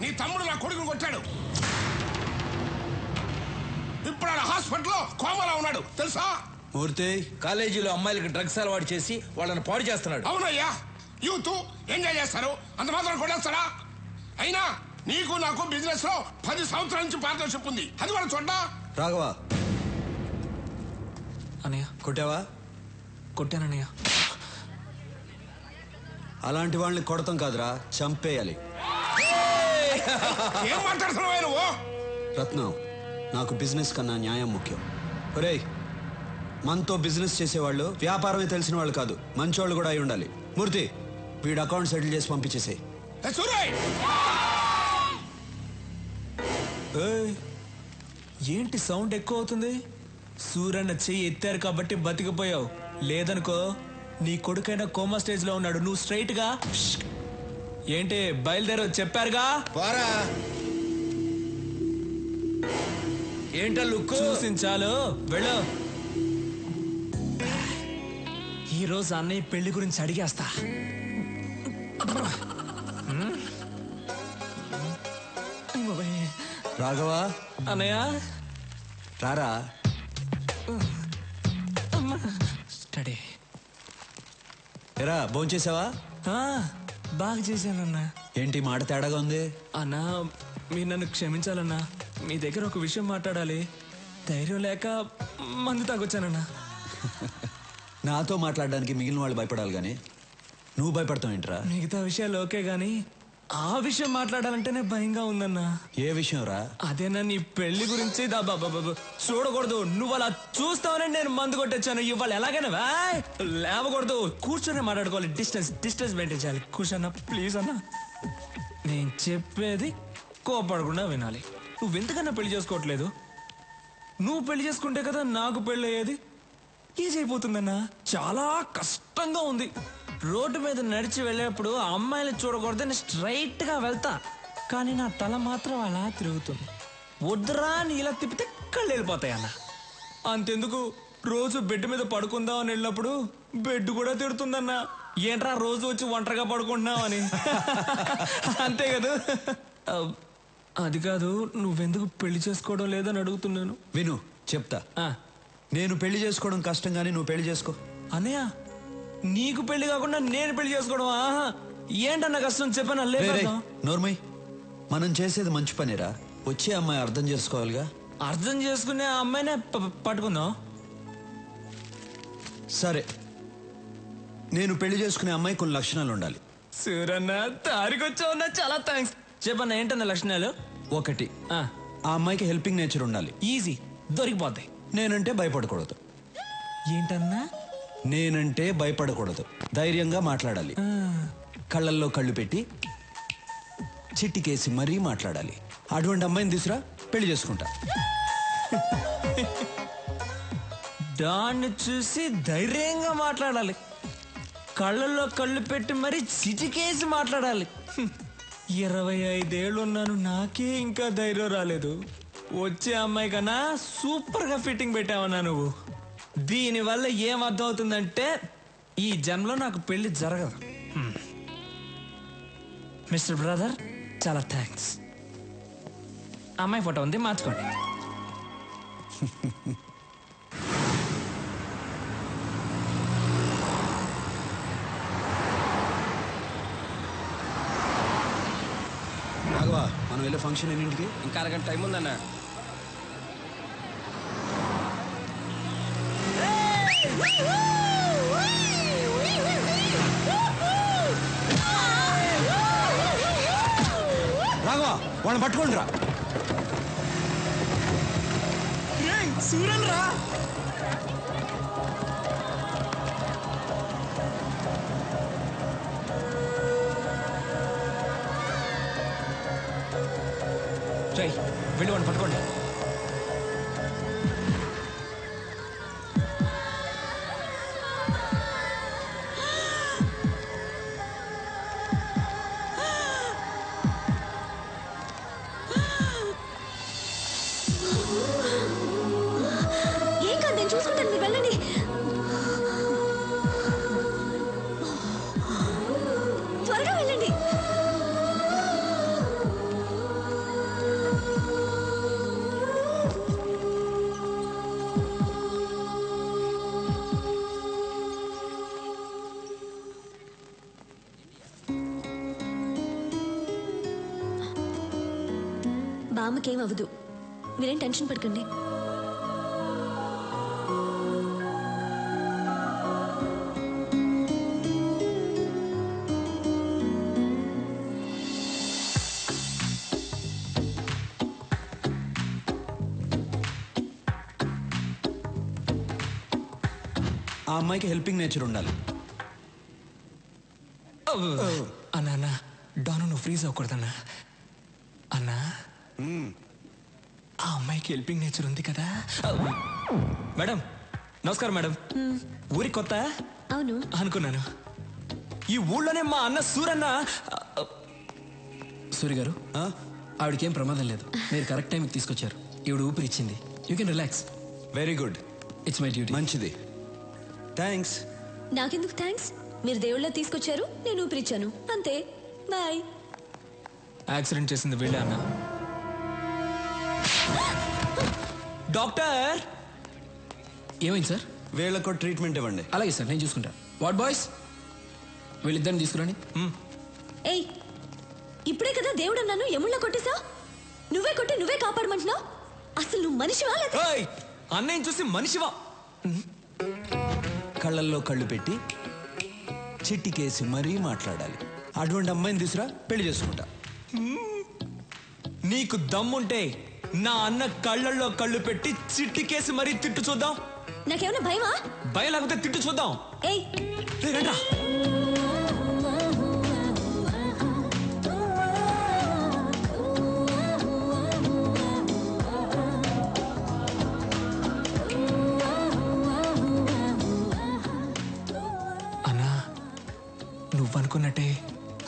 నీ తమ్ముడు నా కొడుకుని కొట్టాడు. ఇప్పుడు ఆయన హాస్పిటల్లో కోమలో ఉన్నాడు తెలుసా? మూర్తి కాలేజీలో అమ్మాయిలకి డ్రగ్స్ అలవాటు చేసి వాళ్ళని పాడు చేస్తున్నాడు. అవునయ్యా, యూత్ ఎంజాయ్ చేస్తారు, అంత మాత్రం కొట్టేస్తారా? అయినా నీకు నాకు బిజినెస్ లో 10 సంవత్సరాల నుంచి పార్ట్నర్షిప్ ఉంది, అది కూడా చూడ్డా. రాఘవా అన్నయ్య కొట్టావా? కొట్టానన్నయ్య. అలాంటి వాళ్ళని కొడతాం కాదురా, చంపేయాలి. ఏం మాట్లాడుతున్నావా నువ్వు? రత్నం, నాకు బిజినెస్ కన్నా న్యాయం ముఖ్యం. ఒరేయ్, మనతో బిజినెస్ చేసేవాళ్ళు వ్యాపారమే తెలిసిన వాళ్ళు కాదు, మంచోళ్ళు కూడా అయి ఉండాలి. మూర్తి, వీడు అకౌంట్ సెటిల్ చేసి పంపించేసేయ్. ఏంటి సౌండ్ ఎక్కువ అవుతుంది? సూరన్న చెయ్యి ఎత్తారు కాబట్టి బతికిపోయావు, లేదనుకో నీ కొడుకైనా కోమా స్టేజ్ లో ఉన్నాడు. నువ్వు స్ట్రైట్ గా ఏంటి బయలుదేరో చెప్పారుగా. ఏంటా లుక్? చూసించాలు, వెళ్ళు. ఈరోజు అన్నయ్య పెళ్లి గురించి అడిగేస్తా. రాఘవా అన్నయ్య రారా. స్టడీ ఎరా భోంచేసావా? బాగా చేశానన్నా. ఏంటి మాట తేడాగా ఉంది? అన్నా మీరు నన్ను క్షమించాలన్నా, మీ దగ్గర ఒక విషయం మాట్లాడాలి. ధైర్యం లేక మందు తాగొచ్చానన్నా. నాతో మాట్లాడడానికి మిగిలిన వాళ్ళు భయపడాలి గాని నువ్వు భయపడతావు ఏంట్రా? మిగతా విషయాలు ఓకే గాని ఆ విషయం మాట్లాడాలంటేనే భయంగా ఉందన్నా. ఏ విషయం రా? అదేనా నీ పెళ్లి గురించి. చూడకూడదు, నువ్వు అలా చూస్తావని నేను మందు కొట్టొచ్చాను. ఇవాళ ఎలాగైనా లేవకూడదు, కూర్చొని మాట్లాడుకోవాలి. డిస్టెన్స్ మెయింటైన్ చేయాలి. కూర్చోన్నా ప్లీజ్ అన్నా. నేను చెప్పేది కోపడకుండా వినాలి. నువ్వెందుకన్నా పెళ్లి చేసుకోవట్లేదు? నువ్వు పెళ్లి చేసుకుంటే కదా నాకు పెళ్లి అయ్యేది. ఈజీ అయిపోతుందన్నా. చాలా కష్టంగా ఉంది. రోడ్డు మీద నడిచి వెళ్ళేప్పుడు అమ్మాయిని చూడకూడదని స్ట్రైట్ గా వెళ్తా, కానీ నా తల మాత్రం అలా తిరుగుతుంది. వద్దురా అని ఇలా తిప్పితే కళ్ళు వెళ్ళిపోతాయి అన్న. అంతెందుకు, రోజు బెడ్ మీద పడుకుందాం అని వెళ్ళినప్పుడు బెడ్ కూడా తిడుతుందన్నా. ఏంట్రా రోజు వచ్చి ఒంటరిగా పడుకుంటున్నావు అని. అంతే కదా. అది కాదు, నువ్వెందుకు పెళ్లి చేసుకోవడం లేదని అడుగుతున్నాను. విను చెప్తా. నేను పెళ్లి చేసుకోవడం కష్టం గానీ నువ్వు పెళ్లి చేసుకో. అన్నయ్య, నీకు పెళ్లి కాకుండా నేను పెళ్లి చేసుకోవడం ఏంటన్న కష్టం చెప్పాను. నోర్మయ్, మనం చేసేది మంచి పనిరా. వచ్చే అమ్మాయి అర్థం చేసుకోవాలిగా. అర్థం చేసుకునే అమ్మాయినే పట్టుకుందాం. సరే, నేను పెళ్లి చేసుకునే అమ్మాయి కొన్ని లక్షణాలు ఉండాలి. సూరన్న తారికొచ్చావున్నా, చాలా థ్యాంక్స్. చెప్పన్న ఏంటన్న లక్షణాలు? 1, ఆ అమ్మాయికి హెల్పింగ్ నేచర్ ఉండాలి. ఈజీ, దొరికిపోతాయి. నేనంటే భయపడకూడదు. ఏంటన్నా? నేనంటే భయపడకూడదు, ధైర్యంగా మాట్లాడాలి. కళ్ళల్లో కళ్ళు పెట్టి చిట్టికేసి మరీ మాట్లాడాలి. అటువంటి అమ్మాయిని తీసురా, పెళ్లి చేసుకుంటా. దాన్ని చూసి ధైర్యంగా మాట్లాడాలి, కళ్ళల్లో కళ్ళు పెట్టి మరీ చిటికేసి మాట్లాడాలి. 25 ఏళ్ళు ఉన్నాను, నాకే ఇంకా ధైర్యం రాలేదు. వచ్చే అమ్మాయి కన్నా సూపర్ గా ఫిట్టింగ్ పెట్టావన్నా నువ్వు. దీనివల్ల ఏం అర్థం అవుతుందంటే ఈ జన్మలో నాకు పెళ్లి జరగదు. మిస్టర్ బ్రదర్, చాలా థ్యాంక్స్. అమ్మాయి ఫోటో ఉంది, మార్చుకోండి. రాఘవా, మనం వెళ్ళే ఫంక్షన్ ఎన్నింటికి? ఇంకా అరగంట టైం ఉందన్న. రాఘవా, వాళ్ళని పట్టుకోండి రా. సూరన్ రా. వెళ్ళి వాడిని పట్టుకోండి. ఏం కాదు, నేను చూసుకుంటాను, మీరు వెళ్ళండి. త్వరగా వెళ్ళండి. అమ్మకేం అవ్వదు, మీరేం టెన్షన్ పడకండి. ఆ అమ్మాయికి హెల్పింగ్ నేచర్ ఉండాలి. అన్నా అన్నా డాను నువ్వు ఫ్రీజ్ అవ్వకూడదన్నా. అన్నా ఆ అమ్మాయికి హెల్పింగ్ నేచర్ ఉంది కదా. మేడం నమస్కారం మేడం. ఊరి కొత్త అవును అనుకున్నాను. ఈ ఊళ్ళోనే మా అన్న సూరన్న. సూరి గారు, ఆవిడకేం ప్రమాదం లేదు. మీరు కరెక్ట్ టైంకి తీసుకొచ్చారు. ఈవిడ ఊపిరి ఇచ్చింది. You can relax. Very good. It's my duty. మంచిది. థ్యాంక్స్. నాకెందుకు థ్యాంక్స్? మీరు దేవుళ్ళ తీసుకొచ్చారు, నేను ఊపిరిచ్చాను, అంతే. బాయ్. యాక్సిడెంట్ చేసింది వీళ్ళే అన్న. డాక్టర్ ఏమైంది సార్? వీళ్ళకు ట్రీట్మెంట్ ఇవ్వండి. అలాగే సార్, నేను చూసుకుంటాను. వాట్ బాయ్స్, వీళ్ళిద్దరిని తీసుకురండి. ఏయ్, ఇప్పుడే కదా దేవుడు అన్నాను, ఎముళ్ళ కొట్టేశా. నువ్వే కొట్టి నువ్వే కాపాడమంటున్నావు. అసలు నువ్వు మనిషివా లేదా? అన్నయ్య చూసి మనిషివా? కళ్ళల్లో కళ్ళు పెట్టి చిట్టికేసి మరీ మాట్లాడాలి. అటువంటి అమ్మాయిని తీసురా, పెళ్లి చేసుకుంటా. నీకు దమ్ముంటే నా అన్న కళ్ళల్లో కళ్ళు పెట్టి చిట్టికేసి మరీ తిట్టు చూద్దాం. నాకేమైనా భయమా? భయం లేకపోతే తిట్టు చూద్దాం. ఏయ్ రండ్రా. అన్నా నువ్వనుకున్నట్టే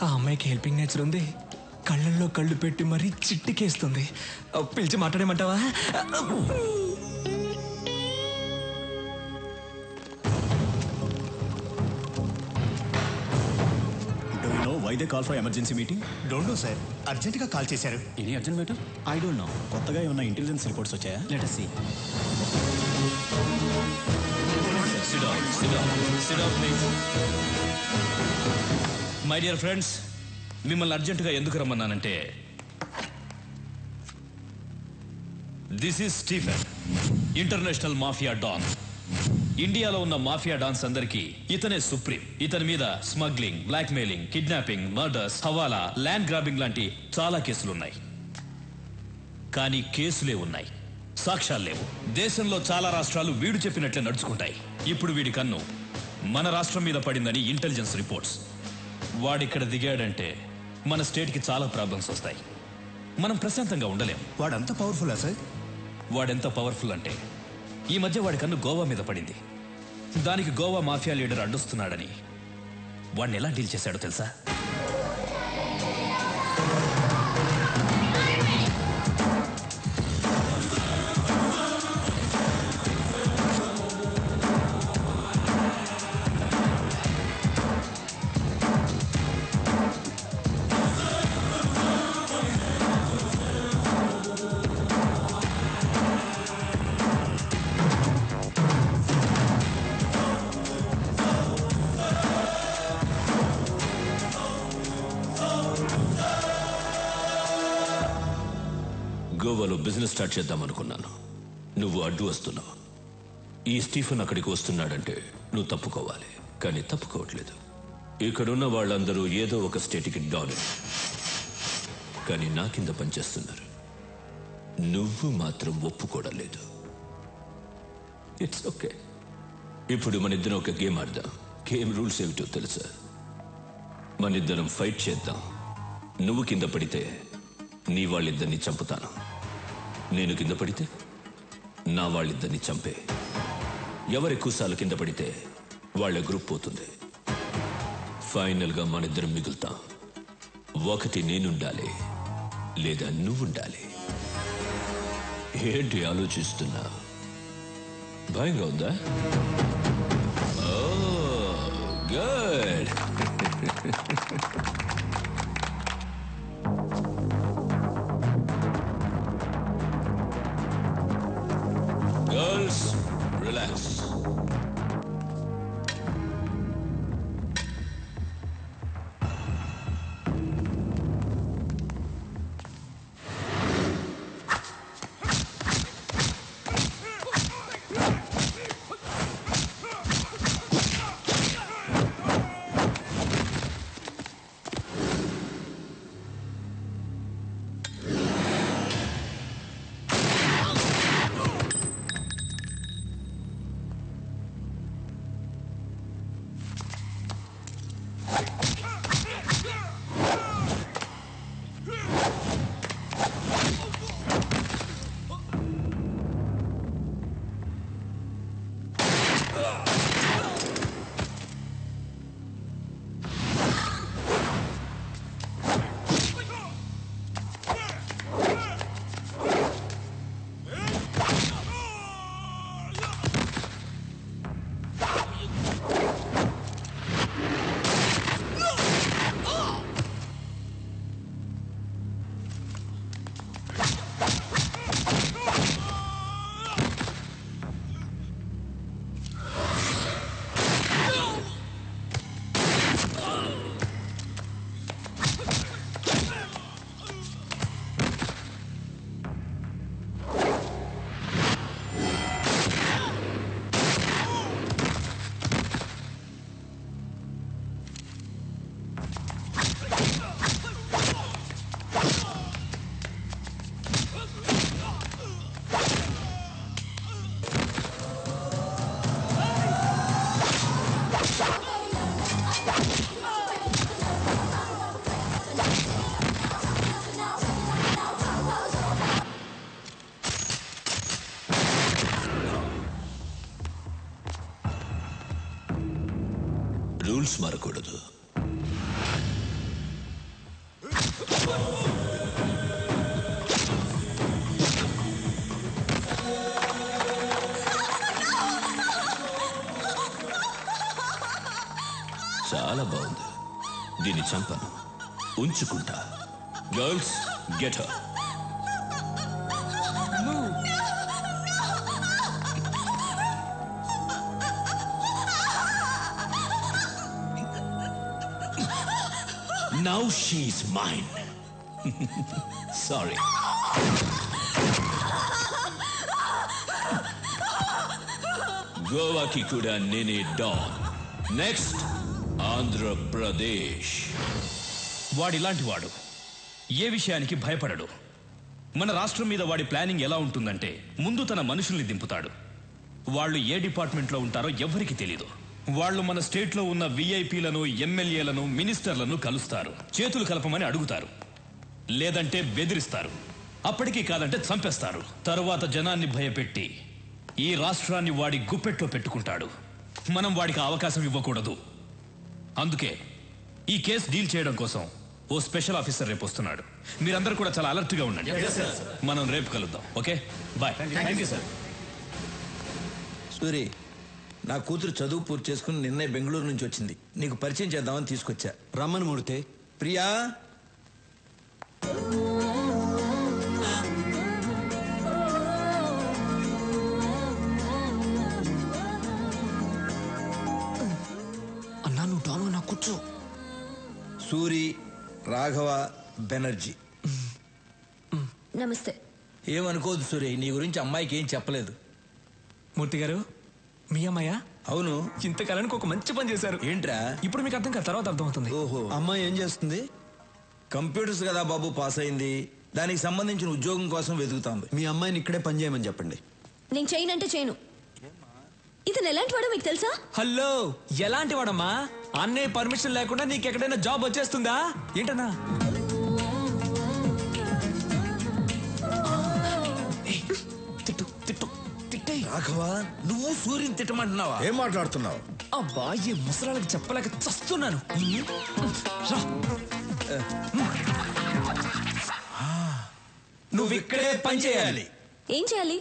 ఆ అమ్మాయికి హెల్పింగ్ నేచర్ ఉంది. కళ్ళల్లో కళ్ళు పెట్టి మరీ చిట్టికేస్తుంది. పిలిచి మాట్లాడేమంటావా? Why they call for emergency meeting? Don't know, sir. Urgent గా కాల్ చేశారు. Any urgent matter? I don't know. కొత్తగా ఏమన్నా ఇంటెలిజెన్స్ రిపోర్ట్స్ వచ్చాయా? Let us see. Sit down, please. My dear friends, మిమ్మల్ని అర్జెంటుగా ఎందుకు రమ్మన్నానంటే, this is Stephen, international mafia don. ఇండియాలో ఉన్న మాఫియా డాన్స్ అందరికీ ఇతనే సుప్రీం. ఇతని మీద smuggling, blackmailing, kidnapping, murders, hawala, land grabbing లాంటి చాలా కేసులున్నాయి. కానీ కేసులే ఉన్నాయి, సాక్ష్యాలు లేవు. దేశంలో చాలా రాష్ట్రాలు వీడు చెప్పినట్లే నడుచుకుంటాయి. ఇప్పుడు వీడి కన్ను మన రాష్ట్రం మీద పడిందని ఇంటెలిజెన్స్ రిపోర్ట్స్. వాడిక్కడ దిగాడంటే మన స్టేట్కి చాలా ప్రాబ్లమ్స్ వస్తాయి. మనం ప్రశాంతంగా ఉండలేం. వాడంత పవర్ఫుల్లా సార్? వాడెంత పవర్ఫుల్ అంటే, ఈ మధ్య వాడి కన్ను గోవా మీద పడింది. దానికి గోవా మాఫియా లీడర్ అడ్డొస్తున్నాడని వాడిని ఎలా డీల్ చేశాడో తెలుసా? గోవాలో బిజినెస్ స్టార్ట్ చేద్దాం అనుకున్నాను. నువ్వు అడ్డు వస్తున్నావు. ఈ స్టీఫెన్ అక్కడికి వస్తున్నాడంటే నువ్వు తప్పుకోవాలి. కానీ తప్పుకోవట్లేదు. ఇక్కడున్న వాళ్ళందరూ ఏదో ఒక స్టేట్కి డాన్, కానీ నా కింద పనిచేస్తున్నారు. నువ్వు మాత్రం ఒప్పుకోవడం లేదు. It's okay. ఇప్పుడు మన ఇద్దరం ఒక గేమ్ ఆడదాం. గేమ్ రూల్స్ ఏమిటో తెలుసా? మన ఇద్దరం ఫైట్ చేద్దాం. నువ్వు కింద పడితే నీ వాళ్ళిద్దరిని చంపుతాను. నేను కింద పడితే నా వాళ్ళిద్దరిని చంపే. ఎవరి కుసాలు కింద పడితే వాళ్ళ గ్రూప్ పోతుంది. ఫైనల్గా మనిద్దరం మిగులుతాం. ఒకటి నేనుండాలి, లేదా నువ్వుండాలి. ఏంటి ఆలోచిస్తున్నా? భయంగా ఉందా? గుడ్. Girls, relax. రూల్స్ మారకూడదు. చాలా బాగుంది. దీన్ని చంపను, ఉంచుకుంటా. Girls get her. Now she's mine. Sorry. Goa ki kuda nene Dawn. Next, Andhra Pradesh. వాడిలాంటి వాడు ఏ విషయానికి భయపడడు. మన రాష్ట్రం మీద వాడి ప్లానింగ్ ఎలా ఉంటుందంటే, ముందు తన మనుషుల్ని దింపుతాడు. వాళ్ళు ఏ డిపార్ట్మెంట్లో ఉంటారో ఎవ్వరికి తెలీదు. వాళ్ళు మన స్టేట్లో ఉన్న విఐపీలను, ఎమ్మెల్యేలను, మినిస్టర్లను కలుస్తారు. చేతులు కలపమని అడుగుతారు, లేదంటే బెదిరిస్తారు. అప్పటికీ కాదంటే చంపేస్తారు. తరువాత జనాన్ని భయపెట్టి ఈ రాష్ట్రాన్ని వాడి గుప్పెట్లో పెట్టుకుంటాడు. మనం వాడికి అవకాశం ఇవ్వకూడదు. అందుకే ఈ కేసు డీల్ చేయడం కోసం ఓ స్పెషల్ ఆఫీసర్ రేపు వస్తున్నాడు. మీరందరూ కూడా చాలా అలర్ట్గా ఉండండి. మనం రేపు కలుద్దాం. Okay, bye. Thank you sir. Suri, నా కూతురు చదువు పూర్తి చేసుకుని నిన్నే బెంగళూరు నుంచి వచ్చింది. నీకు పరిచయం చేద్దామని తీసుకొచ్చా. రమ్మని మూర్తి. ప్రియా, అన్నా నువ్వు డాను నా కూర్చో. సూరి, రాఘవ బెనర్జీ. నమస్తే. ఏమనుకోదు సూరి, నీ గురించి అమ్మాయికి ఏం చెప్పలేదు. మూర్తి గారు, మీ అమ్మాయ? అవును. ఇంతకాలానికి ఒక మంచి పని చేశారు. ఏంట్రా? ఇప్పుడు మీకు అర్థం కాదు, తర్వాత అర్థం అవుతుంది. ఓహో, అమ్మాయి ఏం చేస్తుంది? కంప్యూటర్స్ కదా బాబు, పాస్ అయింది. దానికి సంబంధించిన ఉద్యోగం కోసం వెతుకుతాంది. మీ అమ్మాయిని ఇక్కడే పని చేయమని చెప్పండి. నేను చేయనంటే చేయను. ఇతను ఎలాంటి వాడో మీకు తెలుసా? హలో, ఎలాంటి వాడమ్మా? అన్నయ్య పర్మిషన్ లేకుండా నీకు ఎక్కడైనా జాబ్ వచ్చేస్తుందా ఏంటన్నా? తిట్టు తిట్టు తిట్టే. రాఘవ, నువ్వు సూర్యుని తిట్టమంటున్నావా? ఏం మాట్లాడుతున్నావు? అబ్బా, ఈ ముసలాళ్ళకి చెప్పలేక చస్తున్నాను. రా. నువ్వు ఇక్కడే పని చేయాలి. ఏం చేయాలి?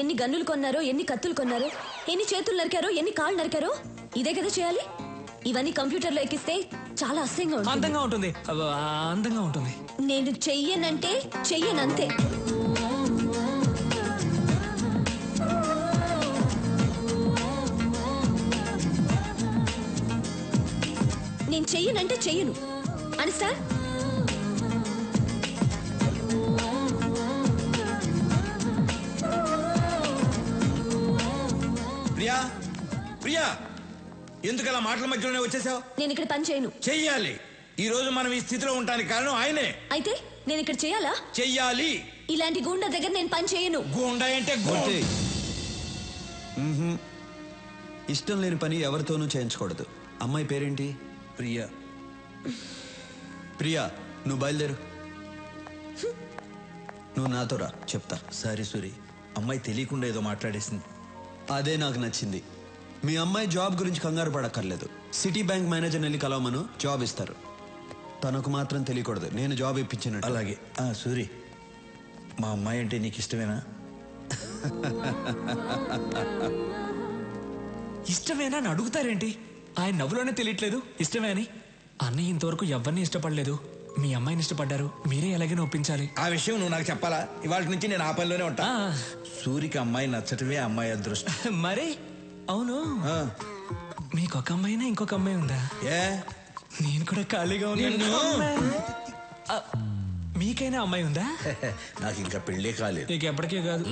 ఎన్ని గన్నులు కొన్నారో, ఎన్ని కత్తులు కొన్నారో, ఎన్ని చేతులు నరికారో, ఎన్ని కాళ్ళు నరికారో, ఇదే కదా చేయాలి. ఇవన్నీ కంప్యూటర్లో ఎక్కిస్తే చాలా అసహ్యంగా ఉంటుంది. అందంగా ఉంటుంది. అందంగా ఉంటుంది. నేను చెయ్యనంటే చెయ్యనంతే. నేను చెయ్యనంటే చెయ్యను. అండర్స్టాండ్? ప్రియా, ప్రియా, ఎందుకు అలా మాటల మధ్యలోనే వచ్చేసావు? నేను ఇక్కడ పని చేయను. చెయ్యాలి. ఈ రోజు మనం ఈ స్థితిలో ఉండడానికి కారణం ఆయనే. అయితే నేను ఇక్కడ చేయాలా? చెయ్యాలి. ఇలాంటి గూండా దగ్గర నేను పని చేయను. గూండా అంటే మూర్తి, ఇష్టం లేని పని ఎవరితోనూ చేయించకూడదు. అమ్మాయి పేరేంటి? ప్రియా. ప్రియా, నువ్వు బయలుదేరు. నువ్వు నాతో రా, చెప్తా. సారీ సూరి, అమ్మాయి తెలియకుండా ఏదో మాట్లాడేసింది. అదే నాకు నచ్చింది. మీ అమ్మాయి జాబ్ గురించి కంగారు పడక్కర్లేదు. సిటీ బ్యాంక్ మేనేజర్ని వెళ్ళి కలవమను, జాబ్ ఇస్తారు. తనకు మాత్రం తెలియకూడదు నేను జాబ్ ఇప్పించినట్టు. అలాగే. సూరి, మా అమ్మాయి అంటే నీకు ఇష్టమేనా? ఇష్టమేనా అని అడుగుతారేంటి? ఆయన నవ్వులోనే తెలియట్లేదు ఇష్టమే అని. అన్నయ్య ఇంతవరకు ఎవరిని ఇష్టపడలేదు, మీ అమ్మాయిని ఇష్టపడ్డారు, మీరే ఎలాగైనా ఒప్పించాలి. ఆ విషయం నువ్వు నాకు చెప్పాలా? ఇవాళ నుంచి నేను ఆ పనిలోనే ఉంటా. సూరికి అమ్మాయి నచ్చటమే అమ్మాయి అదృష్టం. మరి అవును, మీకు ఒక అమ్మాయినా ఇంకొక అమ్మాయి ఉందా? ఏ, నేను కూడా ఖాళీగా ఉన్నాను. మీకైనా అమ్మాయి ఉందా? నాకు ఇంకా పెళ్ళే కాలేదు. నీకు ఎప్పటికీ కాదు.